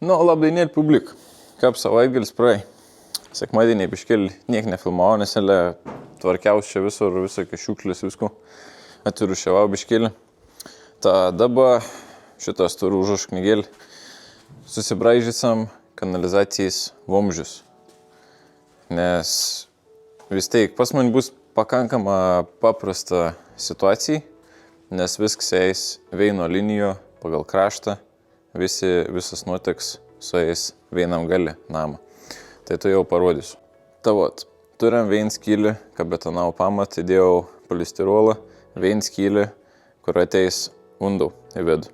Nu, labdienėlį publik. Kaip savaitgalis praėjo. Sekmadienį biškelį niek nefilmavo, nes tvarkiausi čia visur, visokios šiukšlės visko. Atvirušiavau biškelį. Ta dabar šitas turiu užraš knygėlį. Susibraižysam kanalizacijas vamzdžius. Nes vis tiek pas man bus pakankama paprasta situacija, nes viskas eis veino linijo pagal kraštą. Visas nuteks sueis vienam gali namą. Tai tu jau parodysiu. Tavot, turim vien skylį, kabetonau pamat, įdėjau polistirolą, vien skylį, kur ateis undau į vidų.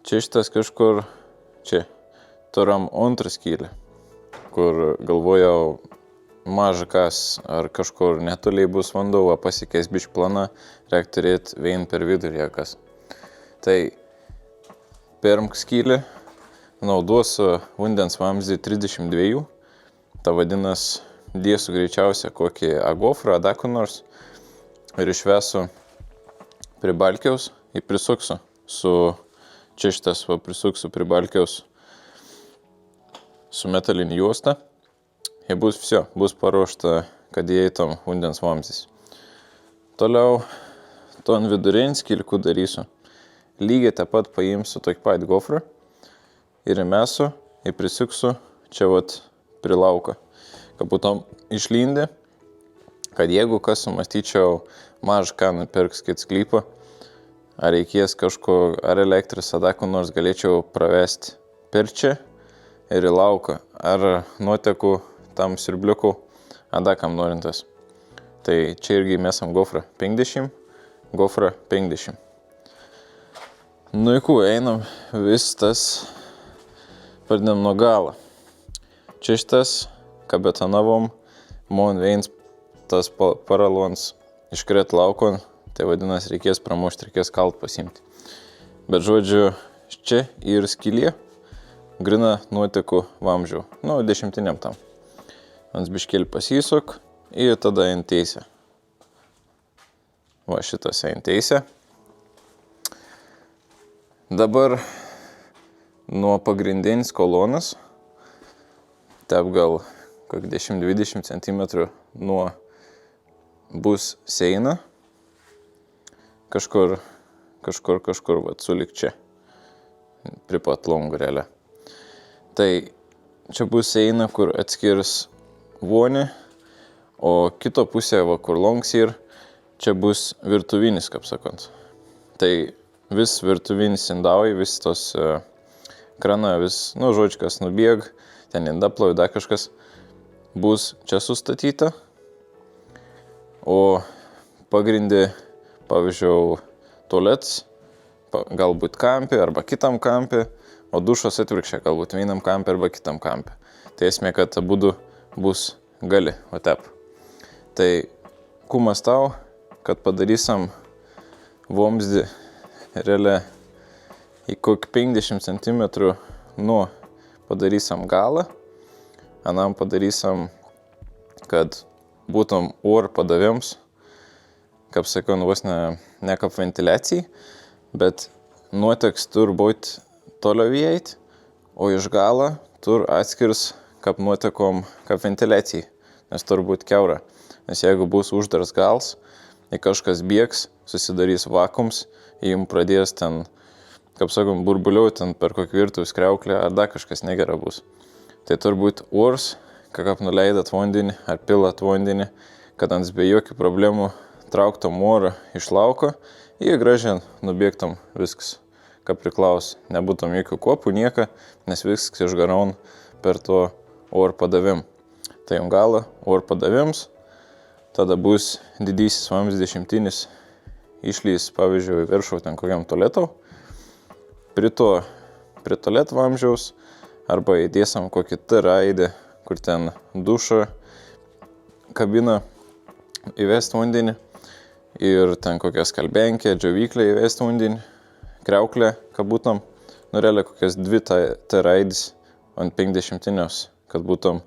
Čia šitas kažkur, čia, turim antrą skylį, kur galvojau maža kas, ar kažkur netoliai bus vandau, o pasikeis bišk plana, reik turėti vien per vidurį kas. Tai pirmk skylį, naudosiu vandens vamzdį 32, ta vadinas dėsiu greičiausia kokį agofrą, adaku nors, ir išvesiu prie balkiaus ir prisuksiu čia šitas prisuksiu prie balkiaus su metalinė juosta ir bus paruošta, kad įeitum vandens vamzdys. Toliau, ton vidurinį skylį darysiu. Lygiai taip pat paimsiu tokį pat gofrą ir įmesiu ir prisuksiu čia prie lauko. Kad būtum išlindė, kad jeigu kas sumastyčiau mažą ką nupirks kit sklypą, ar reikės kažko, ar elektros, ar ko nors galėčiau pravesti per čia ir į lauką, ar nuoteku tam siurbliuku, ar kam norintas. Tai čia irgi mesam gofrą 50, gofrą 50. Nu į einam vis tas, pradėm nuo galo. Čia šitas kabetonavom, man viens tas paralons iškret laukon, tai vadinas reikės pramušti, reikės kalt pasimti. Bet žodžiu, čia ir skylė, grina nuotekų vamzdžių, 10 tam. Mans biškelį pasisuk ir tada eint teisę. Va šitas eint teisę. Dabar nuo pagrindinės kolonas, taip gal 10-20 cm nuo bus seina, kažkur sulik čia, prie pat longų realiai. Tai čia bus seina, kur atskirs vonį, o kito pusėje, kur longs ir čia bus virtuvinis, kaip sakant. Tai vis virtuvinis indauji, vis tos krana, žodžikas nubėg, ten indaplovė, da kažkas bus čia sustatyta, o pagrindė, pavyzdžiui, tualets, galbūt kampė arba kitam kampė, o dušos atvirkščiai, galbūt vienam kampė arba kitam kampė. Tai esmė, kad abudu bus gali, o tep. Tai kumas tau, kad padarysam vamzdį realiai į kokį 50 cm nuo padarysam galą, anam padarysam, kad būtum oro padavėms, kaip sakau, vos ne kaip ventiliacijai, bet nuoteks tur būti toliau įeit, o iš galą tur atskirs kaip nuotekom kaip ventiliacijai, nes tur būt kiaura. Nes jeigu bus uždaras gals, ir kažkas bėgs, susidarys vakums, jim pradės ten, kaip sakom, burbuliau ten per kokį virtuvės kriauklę, ar da kažkas negera bus. Tai turbūt ors, kaip nuleidat vandenį ar pilat vandenį, kad ant be jokių problemų trauktum orą iš lauko ir gražiai nubėgtum viskas, kaip priklaus. Nebūtum jokių kopų, nieka, nes viskas išgaraun per to oro padavim. Tai galą oro padavims, tada bus didysis vamzdis 10 išlys, pavyzdžiui, viršau ten kokiam tualetau, prie tualeto vamzdžiaus, arba įdėsam kokį T raidę, kur ten dušą, kabiną įvesti vandenį, ir ten kokią skalbenkę, džiovyklę įvesti vandenį, kriauklę, kad būtum, realiai kokias 2 T raidės ant 50-nios, kad būtum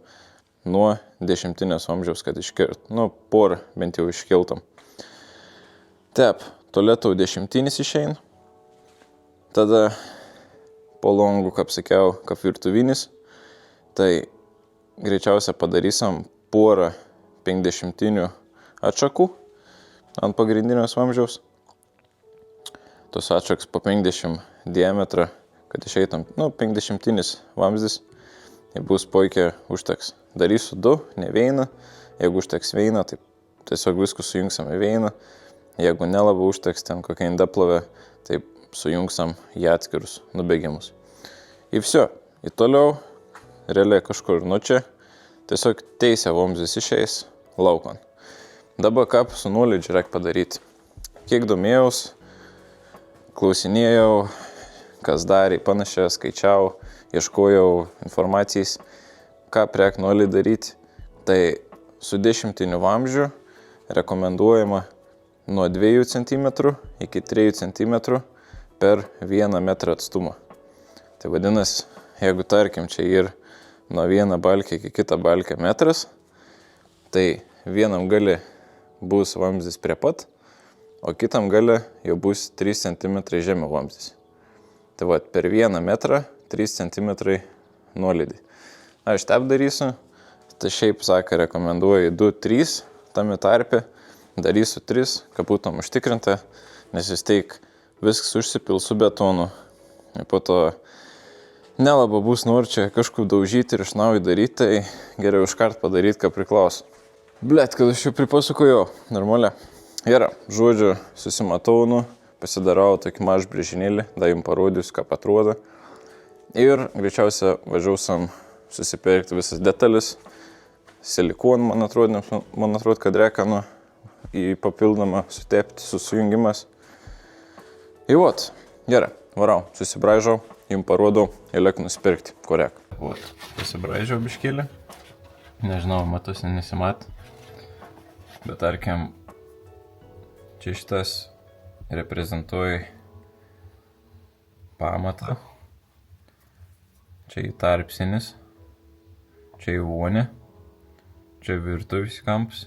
nuo 10-nės vamzdžiaus, kad iškirt, porą bent jau iškiltum. Taip, tualeto 10-nis išein, tada po longu, kaip sakiau, kaip virtuvinis. Tai greičiausia padarysim porą 50 atšakų ant pagrindinės vamzdžiaus. Tos atšaks po 50 diametrą, kad išeitam, 50 vamzdis. Tai bus puikiai užteks. Darysiu 2, ne vieną. Jeigu užteks vieną, tai tiesiog viskus sujungsim į vieną. Jeigu nelabai užteks ten kokią indaplovę, tai sujungsam į atskirus nubėgimus. Ir viso. Ir toliau, realiai kažkur čia, tiesiog teisė vamzdis išeis laukon. Dabar ką su nuolydžiu reikia padaryti. Kiek domėjaus, klausinėjau, kas darė panašiai, skaičiau, ieškojau informacijais, ką reik nuolydį daryti. Tai su 10 vamzdžiu rekomenduojama nuo 2 cm iki 3 cm per 1 metrą atstumą. Tai vadinasi, jeigu tarkim čia ir nuo vieną balkę iki kitą balkę metras, tai vienam gali bus vamzdis prie pat, o kitam gali jau bus 3 cm žemiau vamzdis. Tai va, per 1 metrą 3 cm nuolydį. Aš taip darysiu, tai šiaip, sako, rekomenduoju 2-3 tame tarpe, darysiu 3, kad būtum užtikrinta, nes vis tiek viskas užsipil su betonu. Ir po to nelabai bus nori čia kažkur daužyti ir iš naujo daryti, tai geriau iškart padaryti, ką priklauso. Blet, kad aš jau pripasakojau, normaliai. Yra, žodžiu, susimatau, pasidarau tokį mažą brėžinėlį, da jums parodysiu, ką atrodo. Ir greičiausia važiausim susipirkti visas detalės. Silikon, man atrodo, kad reikia į papildomą sutepti, susijungimas. Ir vot, gerai, varau, susibraižau, jums parodau, eilėk nusipirkti, ko reikia. Vot, susibraižiau biškėlį. Nežinau, matosi, nesimat. Bet tarkim, čia šitas reprezentuoja pamatą. Čia į tarpsinis, čia į vonę, čia virtuvis kampas,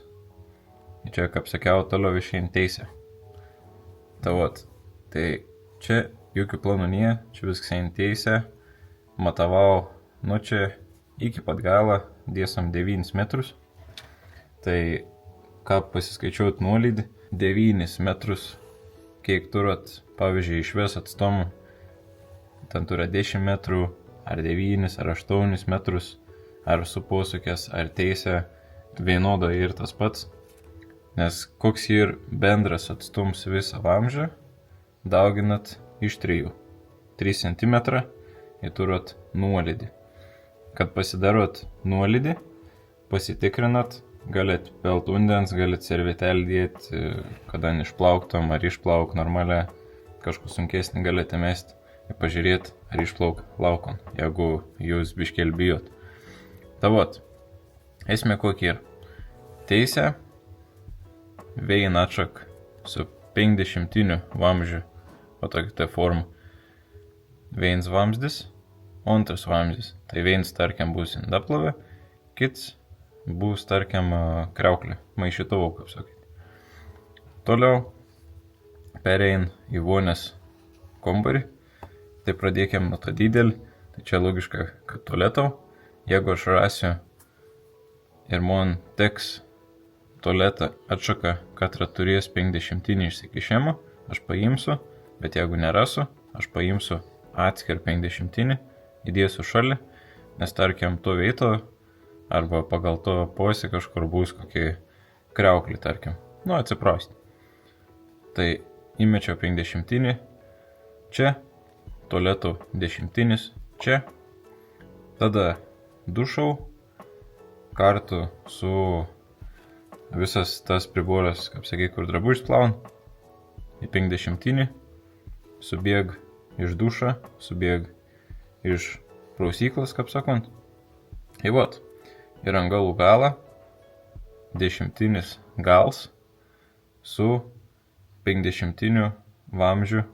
ir čia, kaip sakiau, toliau išein teisė. Tai čia jokių planų nėra, čia viskas eina teisė, matavau, čia iki pat galo dėsam 9 metrus. Tai ką pasiskaičiuot nuolydį, 9 metrus, kiek turat, pavyzdžiui, išves atstumų, ten turat 10 metrų, ar 9, ar 8 metrus, ar su posūkės, ar teisė, vienoda ir tas pats. Nes koks ir bendras atstums visą vamzdžią, dauginat iš 3. 3 cm ir turat nuolydį. Kad pasidarot nuolydį, pasitikrinat, galit pelt vandens, galit servetelį dėti, kada išplauktum ar išplauk normaliai, kažką sunkesnį galite mesti. Ir pažiūrėti, ar išplauk laukon, jeigu jūs biškėl bijot. Ta vot, esmė kokia yra. Teisė, vėjin atšak su 50 vamzdžiu, o tokia forma. Vienas vamzdis, antras vamzdis. Tai vienas, tarkim, bus indaplovė, kits bus, tarkim, kriauklė, maišytuvo, kaip sakyti. Toliau perein į vonės kambarį. Tai pradėkim nuo to didelį, tai čia logiška, kad tualetau. Jeigu aš rasiu ir man teks tualetą atšaką, kad turės 50 išsikišimą, aš paimsiu, bet jeigu nerasiu, aš paimsiu atskir 50, įdėsiu šalį, nes tarkim to veito arba pagal to posį kažkur bus kokį kriauklį, tarkim. Atsiprausti. Tai įmečiau 50 čia, tualetų 10 čia, tada dušau kartu su visas tas priboras, kaip sakai, kur drabužis plaun, į 50, subėg iš dušą, subėg iš prausyklos, kaip sakant. Ir vot, ir ant galų galą 10 gals su 50 vamzdžiu,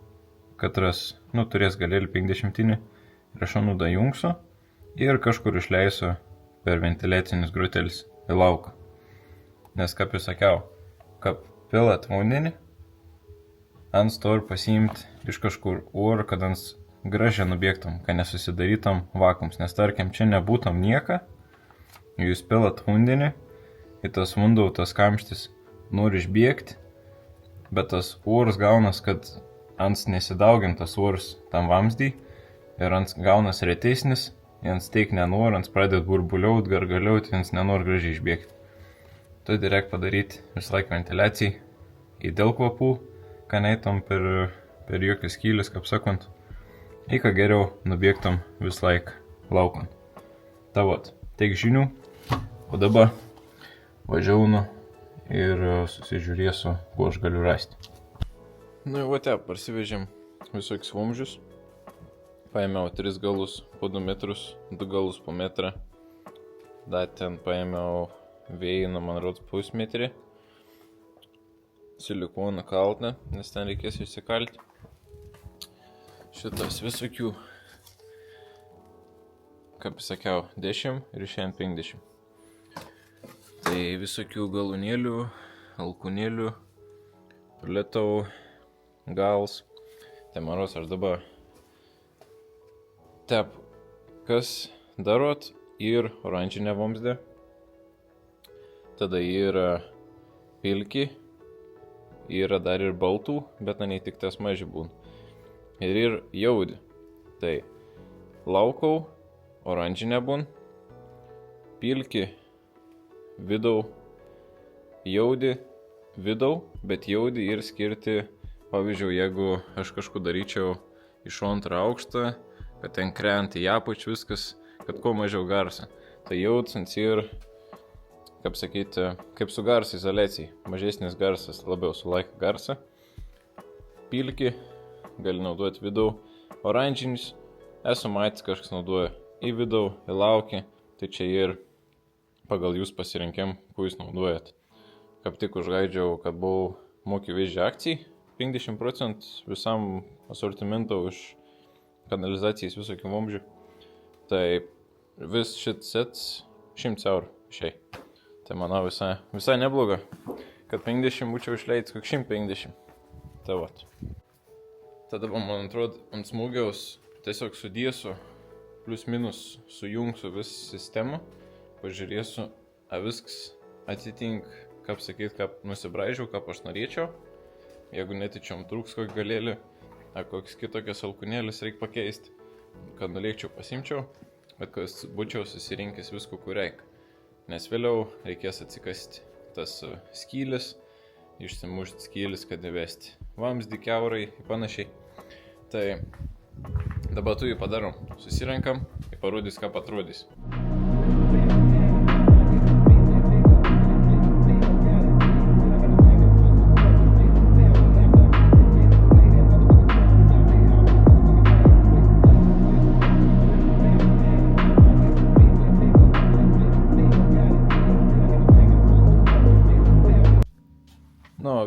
katras, turės galėlį 50 ir aš dajungsiu ir kažkur išleisiu per ventiliacinis grutelis į lauką. Nes, kaip jau sakiau, kad pilat vandenį, ant to ir pasiimti iš kažkur orą, kad ant gražiai nubėgtum, kad nesusidarytum vakums, nes tarkim, čia nebūtum nieka, jūs pilat vandenį, į tas vanduo, tas kamštis nori išbėgti, bet tas oras gaunas, kad ants nesidaugintas oras tam vamzdį ir ants gaunas retesnis, jans teik nenori, ants pradėt burbuliaut, gargaliaut, jans nenori gražiai išbėgti. Tu direkt padaryti visą laiką ventiliacijai, įdėl kvapų, kad neitum per jokius skylius, kaip sakant, į ką geriau nubėgtum visą laiką laukant. Tavot, tiek žinių, o dabar važiaunu ir susižiūrėsiu, kuo aš galiu rasti. Nu ir parsivežėm visokius vamzdžius. Paėmiau 3 galus po 2 metrus, 2 galus po metrą. Dar ten paėmiau vėjina, man rodos, pusmetrį. Silikoną kaltą, nes ten reikės įsikalti. Šitas visokių, kaip sakiau, 10 ir šiandien 50. Tai visokių galūnėlių, alkūnėlių, prilėtau, gals. Tai maros aš dabar tep, kas darot ir oranžinę vamzdę. Tada yra pilki, yra dar ir baltų, bet ne tik tas maži būna. Ir jaudi. Tai laukau, oranžinė būna, pilki, vidau, jaudi, vidau, bet jaudi ir skirti, pavyzdžiui, jeigu aš kažkur daryčiau iš antrą aukštą, kad ten krenta į apačią viskas, kad kuo mažiau garsa. Tai jaudsant ir, kaip sakyti, kaip su garso izoliacijai. Mažesnis garsas labiau sulaiko garsą. Pilki, gali naudoti vidau. Oranžinis, esu matęs, kažkas naudoja į vidau, į laukį. Tai čia ir pagal jūs pasirinkim, kuo jūs naudojat. Kaip tik užgaidžiau, kad buvau mokiu vežį akcijai. 50% visam asortimento už kanalizacijas visokių vamzdžių. Tai vis šit sets 100 eurų šiai. Tai manau visai nebloga, kad 50 būčiau išleidęs, koks 150. Tai vat. Tada, man atrodo, ant smūgiaus tiesiog sudėsiu, plus minus sujungsiu visą sistemą, pažiūrėsiu, ar viskas atitink, kaip sakyt, kaip nusibraižiau, kaip aš norėčiau. Jeigu netyčiom trūks kokį galėlį, ar koks kitokias alkūnėlis reikia pakeisti, kad nulėkčiau pasimčiau, bet kad būčiau susirinkęs visko, kur reikia. Nes vėliau reikės atsikasti tas skylis, išsimušti skylis, kad įvesti vamzdį, kiaurai ir panašiai. Tai dabar tu jį padarom, susirenkam ir parodys, ką atrodys.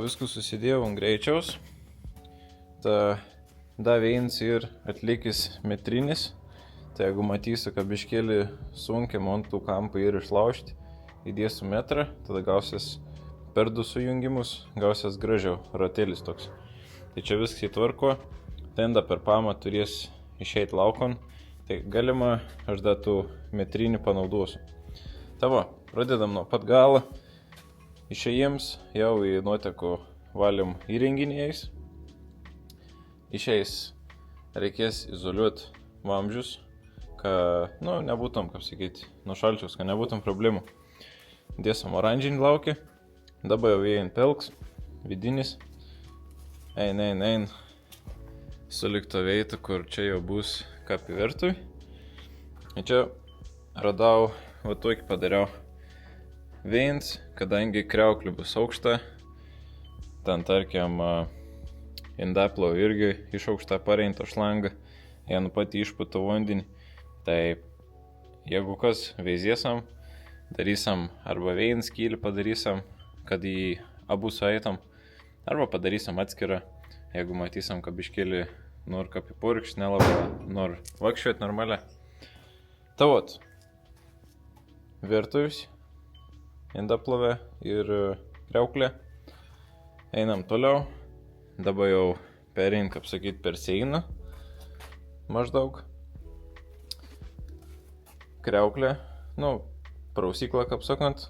Viskus susidėjau ant greičiaus. Ta davėjins ir atlikis metrinis. Tai jeigu matysiu, kad biškėlį sunkiam ant tų kampų ir išlaužti, įdėsiu metrą, tada gausias per 2 sujungimus, gausias gražiau ratelis toks. Tai čia viskas įtvarko. Tenda per pamą turės išeiti laukon. Tai galima aš dar tų metrinį panaudosiu. Tavo, pradedam nuo pat galo. Išėjams jau į nuotekų valymo įrenginiais. Išeis reikės izoliuoti vamzdžius, kad nebūtum, kaip sakyti, nuo šalčiaus, kad nebūtum problemų. Dėsim oranžinį laukį. Dabar jau įein pelks, vidinis. Ein. Sulikto veitą, kur čia jau bus kapivertui. Ir čia radau, va tokį padariau. Veins, kadangi kriauklė bus aukšta, ten tarkim indaplo irgi iš aukšta pareinto šlangą, jie nu pati išputo vandenį. Tai jeigu kas veizėsam, darysim arba veins skylį padarysim, kad į abu sueitam, arba padarysim atskirą, jeigu matysim, kad biškėlį nor kapipurkšt, nelabai nor vakščiuot normalią. Tai vot, virtuvės, indaplovė ir kriauklė. Einam toliau. Dabar jau perein, kaip sakyt, per seiną. maždaug. Kriauklė, prausyklą, kaip sakant,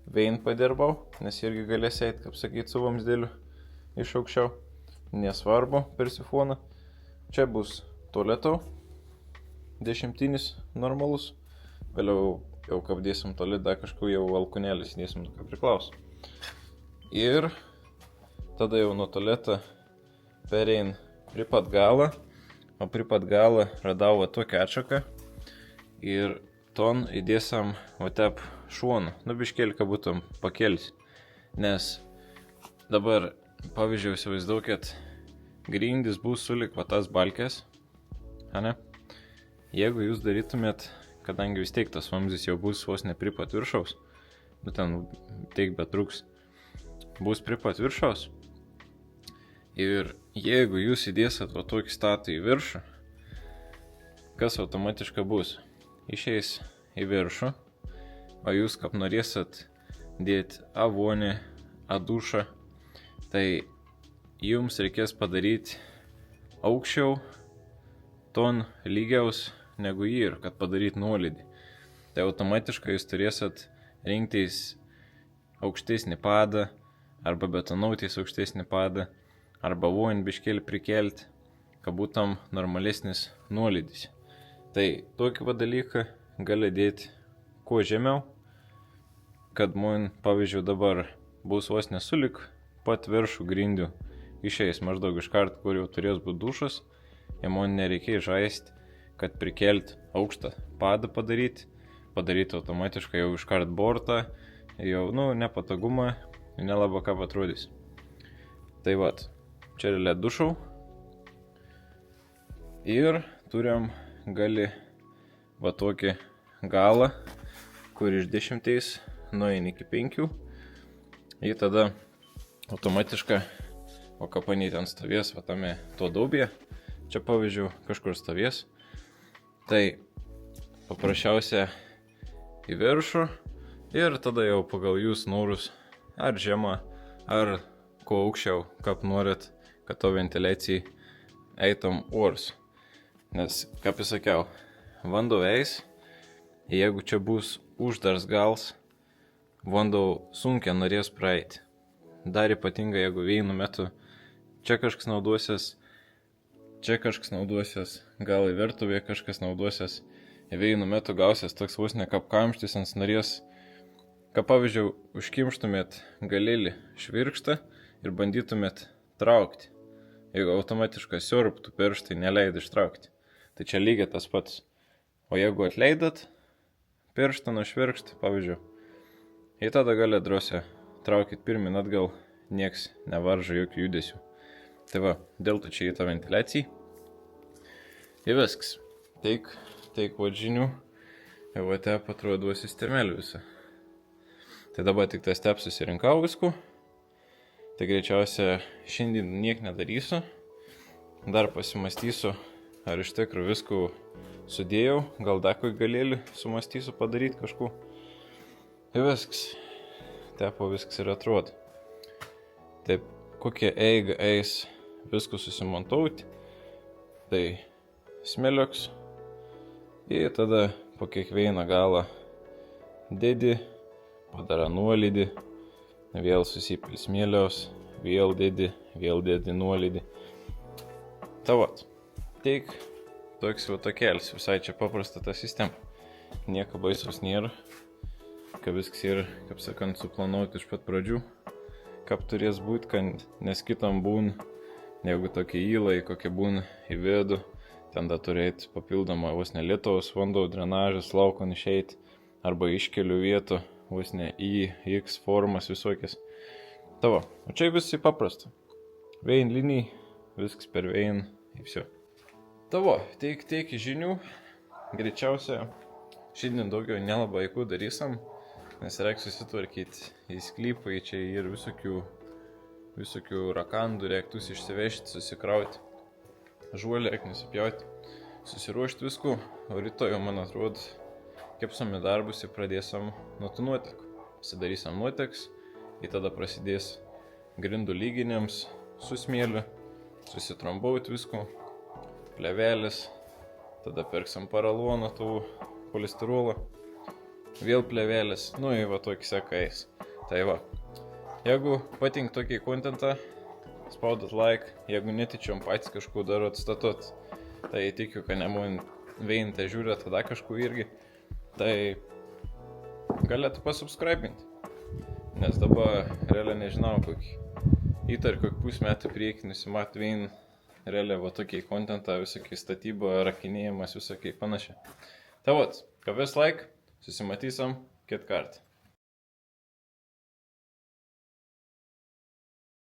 vein padirbau, nes irgi galės eit, kaip sakyt, su vamsdėliu iš aukščiau. Nesvarbu, per sifoną. Čia bus tualeto, 10 normalus. Vėliau jau kaip dėsim tualetą, kažkur jau alkūnėlis dėsim, kaip priklauso. Ir tada jau nuo tualeto perein prie pat galą, o prie pat galą radau va tokią atšaką ir ton įdėsam va tep šoną, biškėlį, kad būtum pakelti. Nes dabar, pavyzdžiui, įsivaizduokit, grindys bus sulik va tas balkės, ane? Jeigu jūs darytumėt, kadangi vis tiek tas vamzdis jau bus vos ne prie pat viršaus, ten tiek betruks, bus prie pat viršaus. Ir jeigu jūs įdėsat va tokį statą į viršų, kas automatiškai bus? Išeis į viršų, o jūs kaip norėsit dėti avonį, dušą, tai jums reikės padaryti aukščiau ton lygiaus negu jį ir kad padaryti nuolydį. Tai automatiškai jūs turėsit rinktis aukštesnį padą arba betonautis aukštesnį padą arba vonį biškėlį prikelti, kad būtum normalesnis nuolydis. Tai tokį dalyką gali dėti kuo žemiau, kad man, pavyzdžiui, dabar bus vos nesulik pat viršų grindių išeis maždaug iš kart, kur jau turės būti dušas, ir man nereikia žaisti, kad prikelt aukštą padą padaryti automatiškai jau iš kart bortą, jau, nepatogumą, nelabai ką atrodys. Tai vat, čia yra dušau ir turim gali va tokį galą, kur iš 10 nueini iki 5 ir tada automatiškai o kapanį ten stovės, va tame to daubė, čia pavyzdžiui kažkur stovės, tai paprasčiausia į viršų ir tada jau pagal jūs norus ar žemą, ar kuo aukščiau, kaip norit, kad to ventiliacijai eitum orus. Nes, kaip aš sakiau, vanduo eis, jeigu čia bus uždars gals, vanduo sunkiai norės praeiti. Dar ypatingai, jeigu vėjų metu čia kažkas naudosies, gal į virtuvę kažkas naudosies, vėjų metu gausies toks vos ne kaip kamštis ant norės, kad pavyzdžiui užkimštumėt galėlį švirkštą ir bandytumėt traukti. Jeigu automatiškai siurbtų pirštai neleid ištraukti. Tai čia lygiai tas pats. O jeigu atleidat pirštą nuo švirkštą, pavyzdžiui, ir tada gali drąsiai traukit pirmin atgal, nieks nevaržo jokių judesių. Tai va, dėl to čia į tą ventiliaciją. Ir viskas. Teik va žinių, ir va te atrodo sistemelį visą. Tai dabar tik tas step susirinkau viskų. Tai greičiausia šiandien niek nedarysiu. Dar pasimastysiu, ar iš tikrųjų viskų sudėjau, gal dar kokį galėlį sumastysiu padaryti kažku. Ir viskas. Tepo viskas ir atrodo. Taip, kokie eiga eis viską susimantauti. Tai smėlioks. Ir tada po kiekvieną galą dedi, padara nuolydį, vėl susipil smėliaus, vėl dedi nuolydį. Tai vat, teik toks va tokelis, visai čia paprasta ta sistema. Nieko baisaus nėra, kad viskas yra, kaip sakant, suplanuoti iš pat pradžių, kaip turės būti, kad nes kitam būn, jeigu tokie įlai, kokie būn į vidų, ten da turėti papildomą vos ne lietaus vanduo, drenažas, laukon išeiti, arba iškelių vietų, vos ne į X formas visokias. Tavo, o čia visi paprasta. Vein linijai, viskas per vein ir viso. Tavo, teik žinių, greičiausia, šiandien daugiau nelabai vaikų darysim, nes reikia susitvarkyti į sklypą, čia ir visokių rakandų reiktus išsivežti, susikrauti. Žuolį reikia nusipjauti, susiruošti viskų, o rytoj, man atrodo, kepsami darbus ir pradėsim nuo tų nuotekų. Pasidarysim nuoteks, ir tada prasidės grindų lyginiams su smėliu, susitrombauti visko, plevelės, tada perksim paralonų, tų polistirolo, vėl plėvelės, nu į va tokį sekais. Tai va, jeigu patink tokį kontentą, spaudot like, jeigu netyčiom patys kažku darot statot, tai tikiu, kad nemūn veinti žiūrėt tada kažku irgi, tai galėtų pasubscribinti. Nes dabar realiai nežinau kokį. Įtar kokį pusmetį priekį nusimat vien realiai va tokį kontentą, visokiai statyba, rakinėjimas, visokiai panašiai. Tai vat, kavės like, susimatysim kitą kartą.